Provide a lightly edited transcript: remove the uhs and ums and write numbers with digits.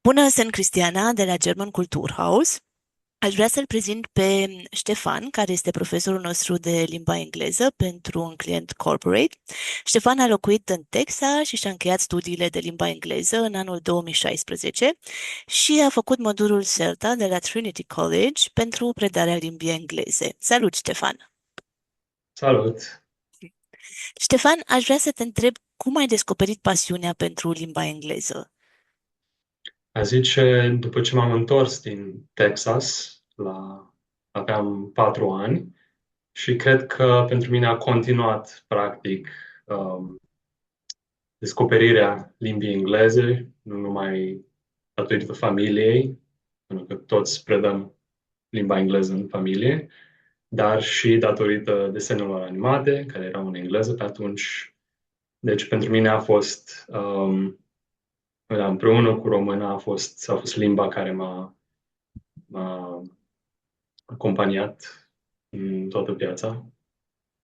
Bună, sunt Cristiana de la German Kulturhaus. Aș vrea să-l prezint pe Ștefan, care este profesorul nostru de limba engleză pentru un client corporate. Ștefan a locuit în Texas și și-a încheiat studiile de limba engleză în anul 2016 și a făcut modulul CELTA de la Trinity College pentru predarea limbii engleze. Salut, Ștefan! Salut! Ștefan, aș vrea să te întreb cum ai descoperit pasiunea pentru limba engleză? A zice, după ce m-am întors din Texas, aveam 4 ani și cred că pentru mine a continuat, practic, um, descoperirea limbii engleze, nu numai datorită familiei, pentru că toți predăm limba engleză în familie, dar și datorită desenelor animate, care erau în engleză pe atunci. Deci, pentru mine a fost da, împreună cu româna a fost limba care m-a acompaniat în toată viața.